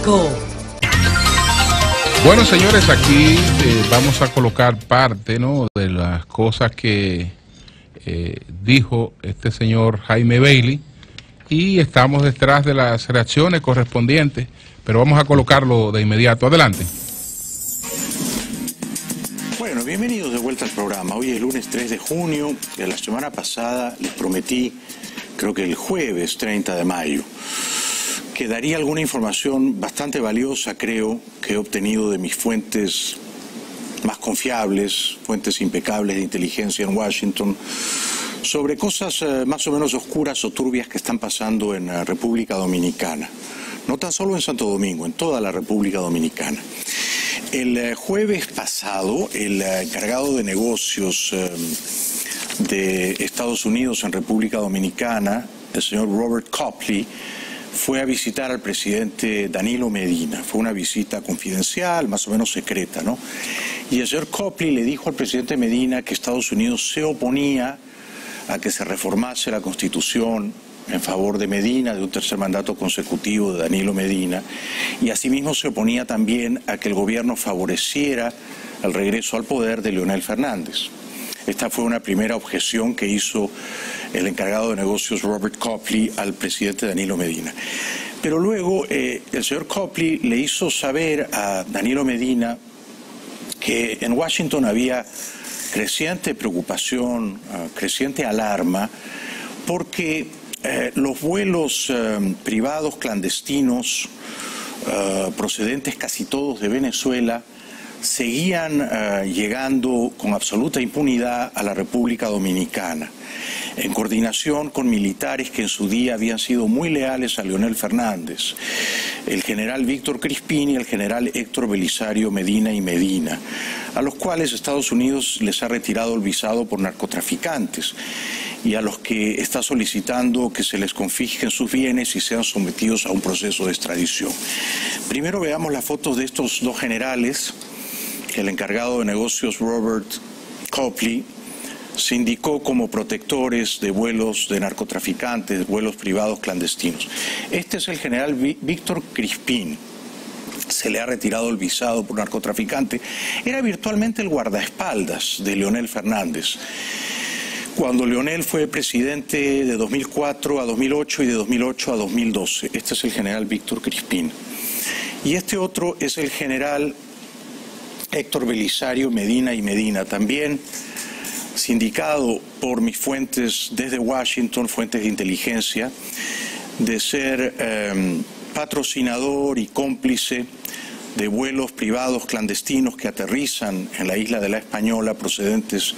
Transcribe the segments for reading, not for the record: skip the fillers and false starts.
Público. Bueno, señores, aquí vamos a colocar parte, ¿no?, de las cosas que dijo este señor Jaime Bailey, y estamos detrás de las reacciones correspondientes, pero vamos a colocarlo de inmediato. Adelante. Bueno, bienvenidos de vuelta al programa. Hoy es lunes 3 de junio. De la semana pasada les prometí, creo que el jueves 30 de mayo, que daría alguna información bastante valiosa, creo, que he obtenido de mis fuentes más confiables, fuentes impecables de inteligencia en Washington, sobre cosas más o menos oscuras o turbias que están pasando en la República Dominicana. No tan solo en Santo Domingo, en toda la República Dominicana. El jueves pasado, el encargado de negocios de Estados Unidos en República Dominicana, el señor Robert Copley, fue a visitar al presidente Danilo Medina. Fue una visita confidencial, más o menos secreta, ¿no? Y el señor Copley le dijo al presidente Medina que Estados Unidos se oponía a que se reformase la Constitución en favor de Medina, de un tercer mandato consecutivo de Danilo Medina, y asimismo se oponía también a que el gobierno favoreciera el regreso al poder de Leonel Fernández. Esta fue una primera objeción que hizo el encargado de negocios Robert Copley al presidente Danilo Medina. Pero luego el señor Copley le hizo saber a Danilo Medina que en Washington había creciente preocupación, creciente alarma, porque los vuelos privados clandestinos procedentes casi todos de Venezuela seguían llegando con absoluta impunidad a la República Dominicana, en coordinación con militares que en su día habían sido muy leales a Leonel Fernández, el general Víctor Crispín y el general Héctor Belisario Medina y Medina, a los cuales Estados Unidos les ha retirado el visado por narcotraficantes y a los que está solicitando que se les confisquen sus bienes y sean sometidos a un proceso de extradición. Primero veamos las fotos de estos dos generales que el encargado de negocios Robert Copley se indicó como protectores de vuelos de narcotraficantes, vuelos privados clandestinos. Este es el general Víctor Crispín. Se le ha retirado el visado por narcotraficante. Era virtualmente el guardaespaldas de Leonel Fernández cuando Leonel fue presidente de 2004 a 2008 y de 2008 a 2012. Este es el general Víctor Crispín. Y este otro es el general Héctor Belisario Medina y Medina, también sindicado por mis fuentes desde Washington, fuentes de inteligencia, de ser patrocinador y cómplice de vuelos privados clandestinos que aterrizan en la isla de La Española procedentes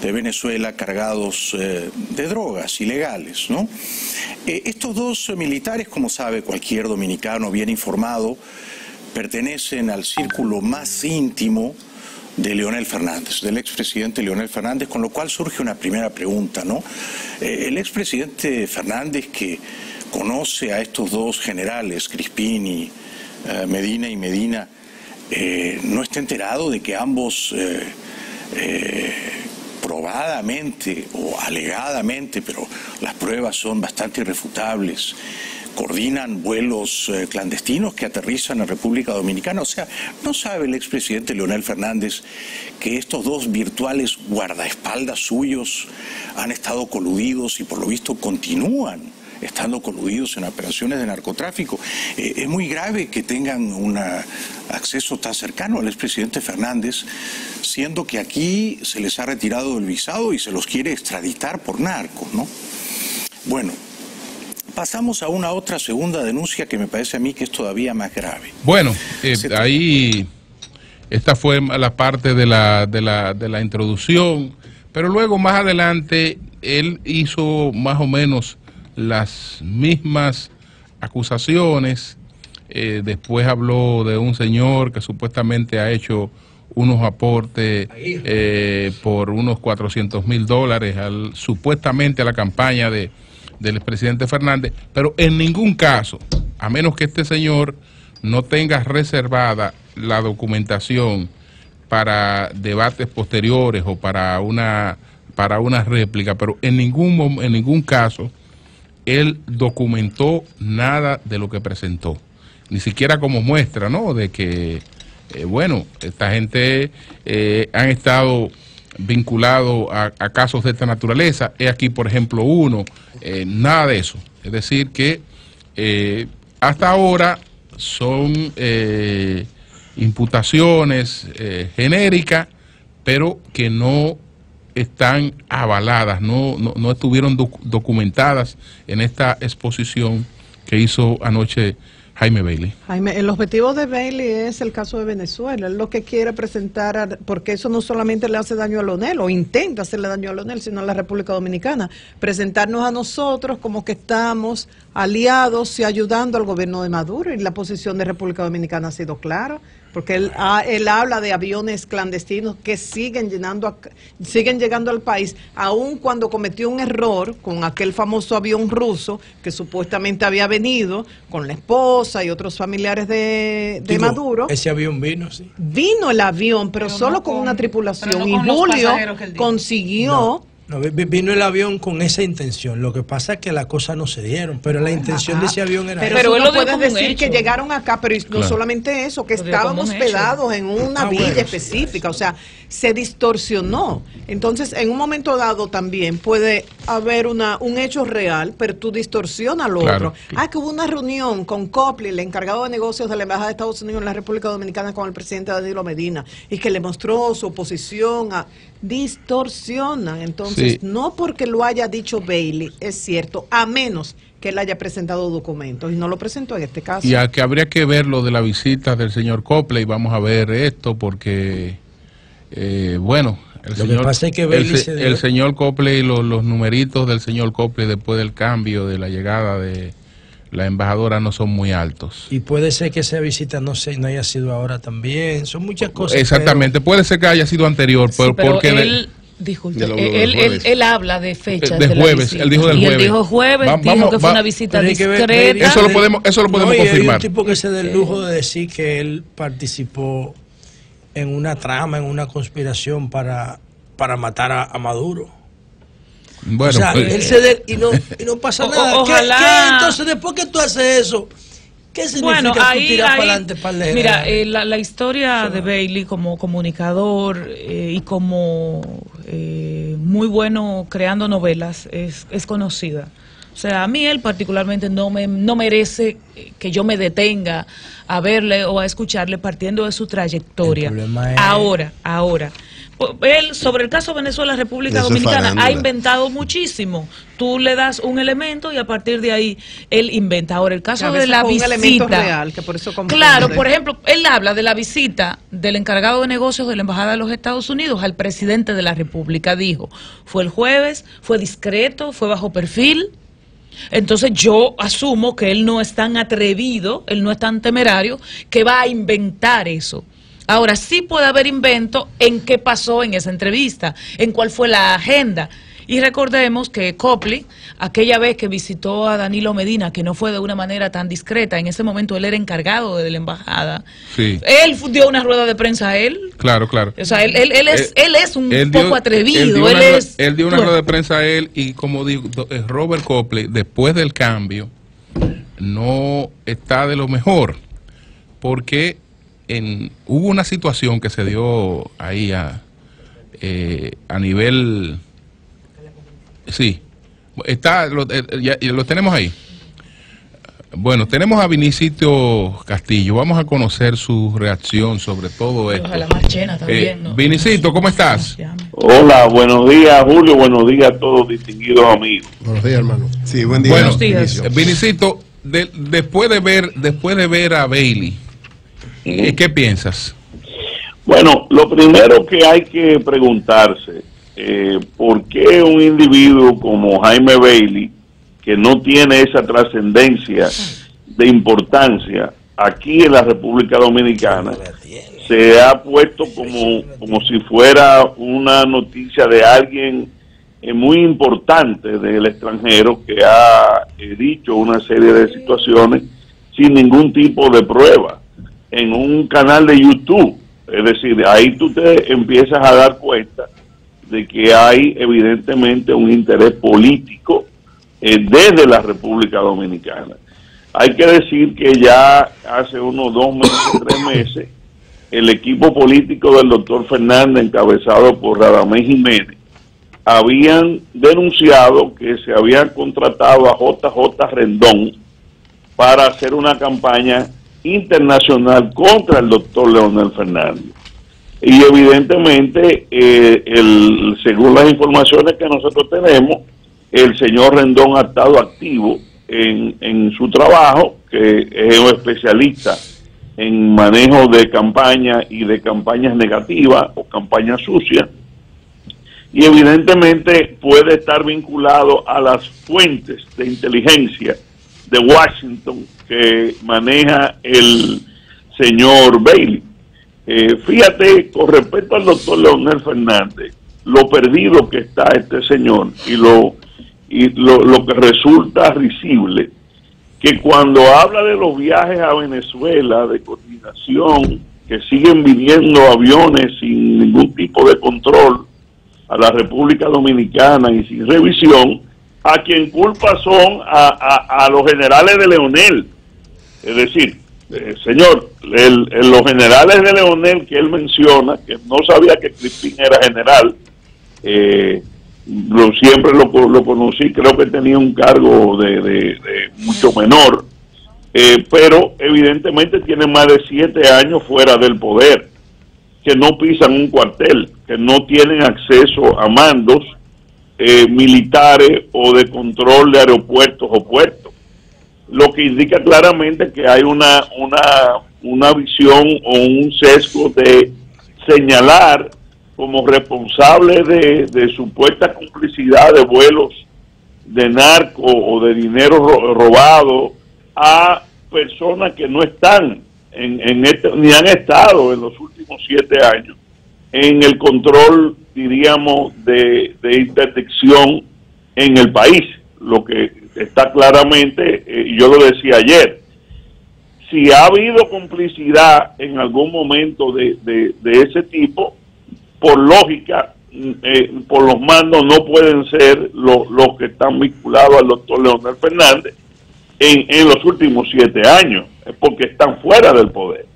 de Venezuela cargados de drogas ilegales, ¿no? Estos dos militares, como sabe cualquier dominicano bien informado, pertenecen al círculo más íntimo de Leonel Fernández, del expresidente Leonel Fernández, con lo cual surge una primera pregunta, ¿no? El expresidente Fernández, que conoce a estos dos generales, Crispín y Medina, ¿no está enterado de que ambos probadamente o alegadamente, pero las pruebas son bastante irrefutables, coordinan vuelos clandestinos que aterrizan en República Dominicana? O sea, ¿no sabe el expresidente Leonel Fernández que estos dos virtuales guardaespaldas suyos han estado coludidos y por lo visto continúan estando coludidos en operaciones de narcotráfico? Es muy grave que tengan un acceso tan cercano al expresidente Fernández, siendo que aquí se les ha retirado el visado y se los quiere extraditar por narcos, ¿no? Bueno, pasamos a una otra segunda denuncia que me parece a mí que es todavía más grave. Bueno, ahí esta fue la parte de la introducción, pero luego más adelante él hizo más o menos las mismas acusaciones. Después habló de un señor que supuestamente ha hecho unos aportes por unos $400,000 supuestamente a la campaña del expresidente Fernández, pero en ningún caso, a menos que este señor no tenga reservada la documentación para debates posteriores o para una réplica, pero en ningún caso él documentó nada de lo que presentó. ni siquiera como muestra, ¿no? De que, bueno, esta gente han estado vinculados a casos de esta naturaleza. He aquí, por ejemplo, uno, nada de eso. Es decir, que hasta ahora son imputaciones genéricas, pero que no están avaladas, no estuvieron documentadas en esta exposición que hizo anoche Jaime Bailey. Jaime, el objetivo de Bailey es el caso de Venezuela. Él lo que quiere presentar, porque eso no solamente le hace daño a Leonel, o intenta hacerle daño a Leonel, sino a la República Dominicana. Presentarnos a nosotros como que estamos aliados y ayudando al gobierno de Maduro, y la posición de República Dominicana ha sido clara, porque él habla de aviones clandestinos que siguen llegando al país, aun cuando cometió un error con aquel famoso avión ruso que supuestamente había venido con la esposa y otros familiares de Maduro. Ese avión vino, sí. Vino el avión, pero solo con una tripulación, no, y Julio consiguió... No, vino el avión con esa intención. Lo que pasa es que las cosas no se dieron, pero la intención de ese avión era... Pero él no puede decir que llegaron acá, pero no solamente eso, que estaban hospedados en una villa específica, o sea, se distorsionó. Entonces, en un momento dado también puede haber un hecho real, pero tú distorsionas lo otro. Que hubo una reunión con Copley, el encargado de negocios de la Embajada de Estados Unidos en la República Dominicana, con el presidente Danilo Medina, y que le mostró su oposición a... Distorsionan, entonces, no porque lo haya dicho Bailey, es cierto, a menos que él haya presentado documentos, y no lo presentó en este caso. Y a que habría que ver lo de la visita del señor Copley, vamos a ver esto, porque, bueno, el señor Copley, los numeritos del señor Copley después del cambio, de la llegada de la embajadora, no son muy altos. Y puede ser que esa visita no haya sido ahora también, son muchas cosas. Exactamente, puede ser que haya sido anterior, pero porque... Disculpe, él habla de fechas de jueves, él dijo del jueves. Y él dijo jueves, dijo que fue una visita discreta. Eso lo podemos confirmar. Hay un tipo que se da el lujo de decir que él participó en una trama, en una conspiración para matar a Maduro. Bueno, o sea, él y no pasa nada. Ojalá. ¿Qué? Entonces, después que tú haces eso, ¿qué significa tú tiras para adelante, para el mira, la historia de Bailey como comunicador y como muy bueno creando novelas es conocida. O sea, a mí él particularmente no merece que yo me detenga a verle o a escucharle partiendo de su trayectoria. Ahora. Él, sobre el caso Venezuela, República Dominicana, ha inventado muchísimo. Tú le das un elemento y a partir de ahí él inventa. Ahora, el caso de la visita real, que por eso claro, por ejemplo, él habla de la visita del encargado de negocios de la Embajada de los Estados Unidos al presidente de la República. Dijo, fue el jueves, fue discreto, fue bajo perfil. Entonces yo asumo que él no es tan atrevido, él no es tan temerario, que va a inventar eso. Ahora, sí puede haber invento en qué pasó en esa entrevista, en cuál fue la agenda. Y recordemos que Copley, aquella vez que visitó a Danilo Medina, que no fue de una manera tan discreta, en ese momento él era encargado de la embajada, él dio una rueda de prensa a él. Claro. O sea, él es un poco atrevido. Él dio una rueda de prensa a él, y como digo, Robert Copley, después del cambio, no está de lo mejor, porque hubo una situación que se dio ahí a nivel... Sí, lo tenemos ahí. Bueno, tenemos a Vinicio Castillo. Vamos a conocer su reacción sobre todo esto. Ojalá más llena también, ¿no? Vinicito, ¿cómo estás? Hola, buenos días, Julio. Buenos días a todos distinguidos amigos. Buenos días, hermano. Sí, buen día. Buenos días. Vinicito, después de ver a Bailey, ¿qué piensas? Bueno, lo primero que hay que preguntarse, ¿por qué un individuo como Jaime Bailey, que no tiene esa trascendencia de importancia aquí en la República Dominicana, se ha puesto como si fuera una noticia de alguien muy importante del extranjero, que ha dicho una serie de situaciones sin ningún tipo de prueba en un canal de YouTube? Es decir, ahí tú te empiezas a dar cuenta de que hay evidentemente un interés político desde la República Dominicana. hay que decir que ya hace unos 2 meses, 3 meses, el equipo político del doctor Fernández, encabezado por Radamés Jiménez, habían denunciado que se habían contratado a JJ Rendón para hacer una campaña internacional contra el doctor Leonel Fernández. Y evidentemente, según las informaciones que nosotros tenemos, el señor Rendón ha estado activo en su trabajo, que es un especialista en manejo de campaña y de campañas negativas o campañas sucias, y evidentemente puede estar vinculado a las fuentes de inteligencia de Washington que maneja el señor Bailey. Fíjate, con respecto al doctor Leonel Fernández, lo perdido que está este señor y lo que resulta risible, que cuando habla de los viajes a Venezuela, de coordinación, que siguen viniendo aviones sin ningún tipo de control a la República Dominicana y sin revisión, a quien culpa son a los generales de Leonel. Es decir, señor, los generales de Leonel que él menciona, que no sabía que Crispín era general, siempre lo conocí, creo que tenía un cargo de mucho menor, pero evidentemente tiene más de 7 años fuera del poder, que no pisan un cuartel, que no tienen acceso a mandos militares o de control de aeropuertos o puertos, lo que indica claramente que hay una visión o un sesgo de señalar como responsable de supuesta complicidad de vuelos de narco o de dinero robado a personas que no están ni han estado en los últimos 7 años en el control, diríamos, de interdicción en el país. Lo que está claramente, y yo lo decía ayer, si ha habido complicidad en algún momento de ese tipo, por lógica, por los mandos no pueden ser los que están vinculados al doctor Leonel Fernández en los últimos 7 años, porque están fuera del poder.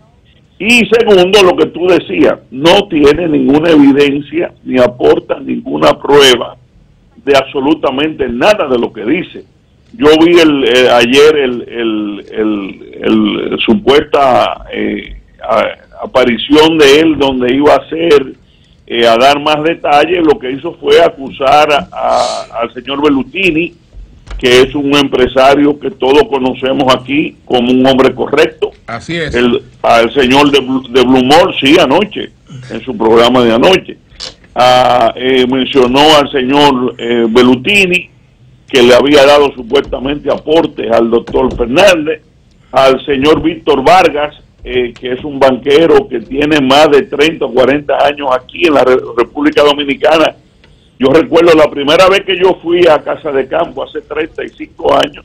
Y segundo, lo que tú decías, no tiene ninguna evidencia ni aporta ninguna prueba de absolutamente nada de lo que dice. Yo vi ayer el supuesta aparición de él donde iba a dar más detalles. Lo que hizo fue acusar al señor Bellutini, que es un empresario que todos conocemos aquí como un hombre correcto. Así es. Al señor de Blumor, sí, anoche, en su programa de anoche. Mencionó al señor Bellutini, que le había dado supuestamente aportes al doctor Fernández, al señor Víctor Vargas, que es un banquero que tiene más de 30 o 40 años aquí en la República Dominicana. Yo recuerdo la primera vez que yo fui a Casa de Campo, hace 35 años,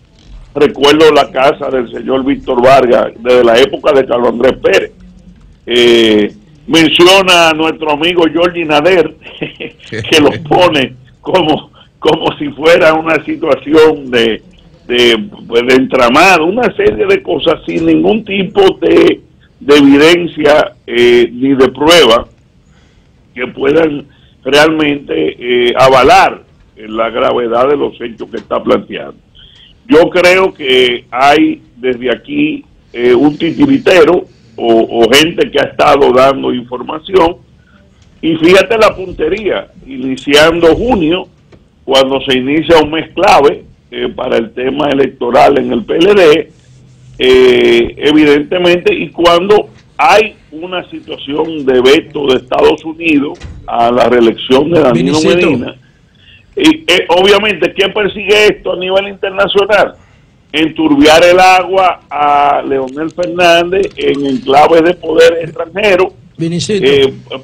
recuerdo la casa del señor Víctor Vargas, desde la época de Carlos Andrés Pérez. Menciona a nuestro amigo Jorge Nader, que los pone como si fuera una situación de entramado, una serie de cosas sin ningún tipo de evidencia ni de prueba que puedan realmente avalar la gravedad de los hechos que está planteando. Yo creo que hay desde aquí un titiritero o gente que ha estado dando información, y fíjate la puntería, iniciando junio, cuando se inicia un mes clave para el tema electoral en el PLD, evidentemente, y cuando hay una situación de veto de Estados Unidos a la reelección de Danilo Medina, y obviamente, ¿quién persigue esto a nivel internacional? Enturbiar el agua a Leonel Fernández en enclaves de poder extranjero,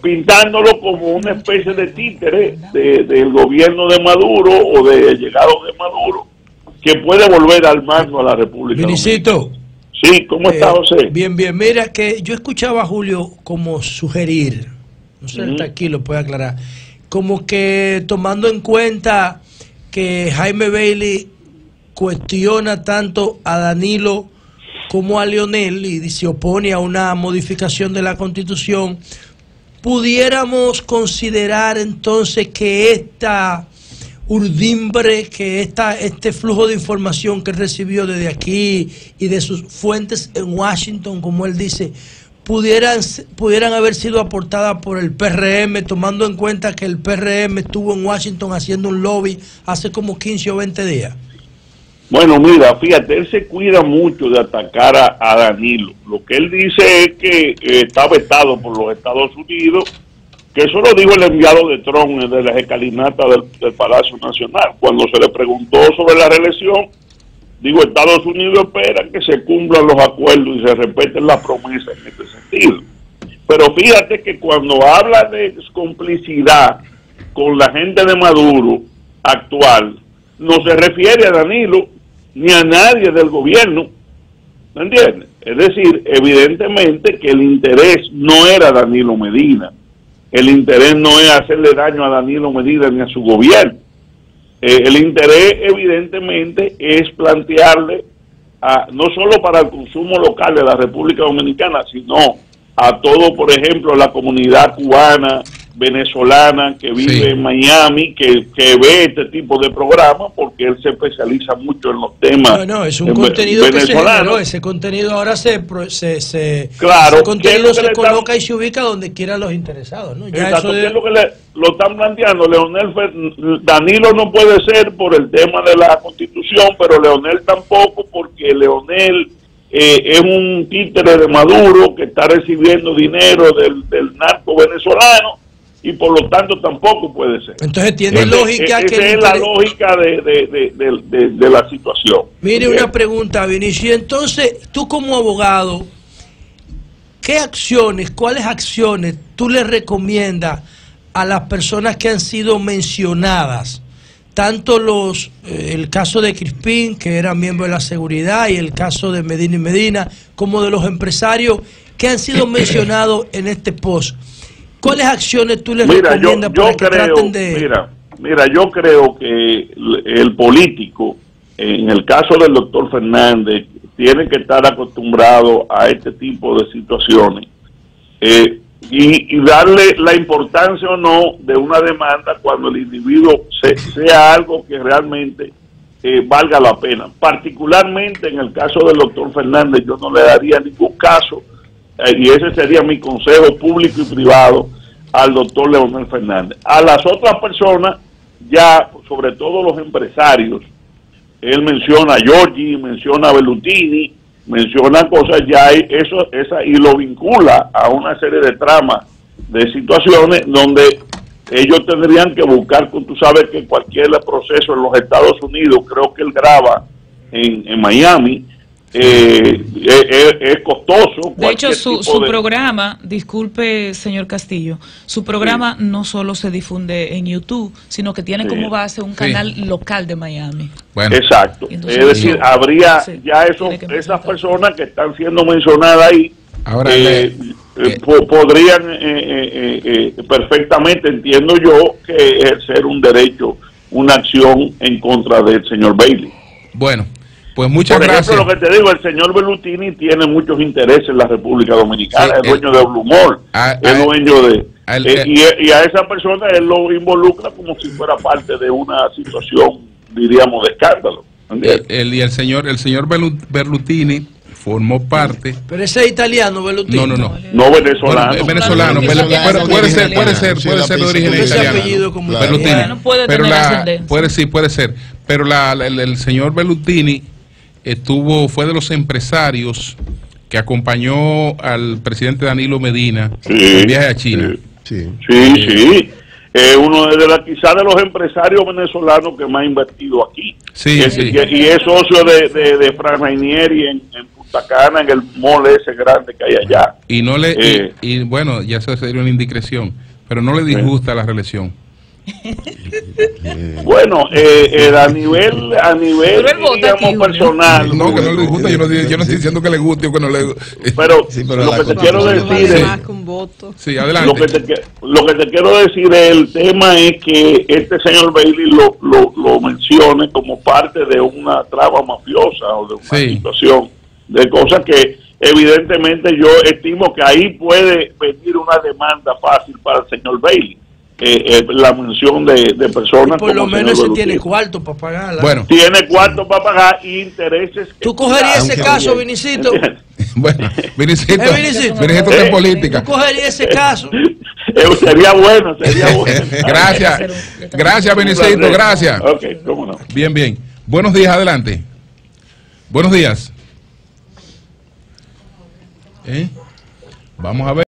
pintándolo como una especie de títere del gobierno de Maduro o de llegados de Maduro, que puede volver al mando a la República Dominicana. Sí, ¿cómo está, José? Bien, mira que yo escuchaba a Julio como sugerir, no sé, hasta aquí lo puede aclarar, como que tomando en cuenta que Jaime Bailey cuestiona tanto a Danilo como a Leonel y se opone a una modificación de la Constitución, pudiéramos considerar entonces que esta urdimbre, que este flujo de información que recibió desde aquí y de sus fuentes en Washington, como él dice, pudieran haber sido aportadas por el PRM, tomando en cuenta que el PRM estuvo en Washington haciendo un lobby hace como 15 o 20 días. Bueno, mira, fíjate, él se cuida mucho de atacar a Danilo. Lo que él dice es que está vetado por los Estados Unidos, que eso lo dijo el enviado de Trump de las escalinatas del Palacio Nacional. Cuando se le preguntó sobre la reelección, digo, Estados Unidos espera que se cumplan los acuerdos y se respeten las promesas en este sentido. Pero fíjate que cuando habla de complicidad con la gente de Maduro actual, no se refiere a Danilo ni a nadie del gobierno, ¿me entiendes? Es decir, evidentemente que el interés no era Danilo Medina, el interés no es hacerle daño a Danilo Medina ni a su gobierno. El interés evidentemente es plantearle, no solo para el consumo local de la República Dominicana, sino a todo, por ejemplo, la comunidad cubana, venezolana que vive en Miami, que ve este tipo de programas, porque él se especializa mucho en los temas. No, es un contenido que se generó, ese contenido ahora ese contenido se coloca y se ubica donde quieran los interesados, ¿no? Ya exacto, eso es lo que lo están planteando. Danilo no puede ser por el tema de la Constitución, pero Leonel tampoco, porque Leonel es un títere de Maduro que está recibiendo dinero del narco venezolano, y por lo tanto tampoco puede ser. Entonces tiene lógica que... Esa es la lógica de la situación. Mire, una pregunta, Vinicio. Entonces, tú como abogado, cuáles acciones tú le recomiendas a las personas que han sido mencionadas? Tanto el caso de Crispín, que era miembro de la seguridad, y el caso de Medina y Medina, como de los empresarios que han sido mencionados en este post. ¿Cuáles acciones tú les recomiendas para que traten de...? Mira, yo creo que el político, en el caso del doctor Fernández, tiene que estar acostumbrado a este tipo de situaciones y darle la importancia o no de una demanda cuando el individuo sea algo que realmente valga la pena. Particularmente en el caso del doctor Fernández, yo no le daría ningún caso, y ese sería mi consejo público y privado al doctor Leonel Fernández. A las otras personas, ya sobre todo los empresarios, él menciona a Giorgi, menciona a Bellutini, menciona cosas ya, y lo vincula a una serie de tramas, de situaciones donde ellos tendrían que buscar. Tú sabes que cualquier proceso en los Estados Unidos, creo que él graba en Miami, es costoso. De hecho, su programa, disculpe señor Castillo, su programa no solo se difunde en YouTube, sino que tiene como base un canal local de Miami. Bueno. Exacto. Entonces, es decir, habría ya esas personas que están siendo mencionadas ahí, ahora podrían perfectamente, entiendo yo, que ejercer un derecho, una acción en contra del señor Bailey. Bueno, pues muchas gracias. Por ejemplo, lo que te digo, el señor Bellutini tiene muchos intereses en la República Dominicana, es dueño de Blue Mall, es dueño de... y a esa persona él lo involucra como si fuera parte de una situación, diríamos, de escándalo. Y el señor Bellutini formó parte... Pero ese es italiano, Bellutini. No, venezolano. Es venezolano, puede ser de origen italiano. Bellutini. Puede ser. Pero el señor Bellutini fue de los empresarios que acompañó al presidente Danilo Medina en el viaje a China. Sí. Uno quizás de los empresarios venezolanos que más ha invertido aquí. Y es socio de Fran Rainieri en Punta Cana, en el mall ese grande que hay allá. Y bueno, ya eso sería una indiscreción, pero no le disgusta la reelección. Bueno, a nivel digamos, personal. No, que no le gusta, yo no estoy diciendo que le guste o que no le guste. Pero lo que te quiero decir es... Sí, adelante. Lo que te quiero decir es, el tema es que este señor Bailey lo mencione como parte de una trama mafiosa o de una situación de cosas que evidentemente yo estimo que ahí puede venir una demanda fácil para el señor Bailey. La mención de personas y por lo como menos señor se tiene Belutier. cuarto para pagarla. Bueno, Tiene cuarto para pagar y intereses. ¿Tú cogerías ese caso, Vinicito? bueno, Vinicito, Vinicito. Vinicito está en política. ¿Tú cogerías ese caso? Sería bueno. Gracias, Vinicito, gracias. Ok, cómo no. Bien, bien. Buenos días, adelante. Buenos días. Vamos a ver.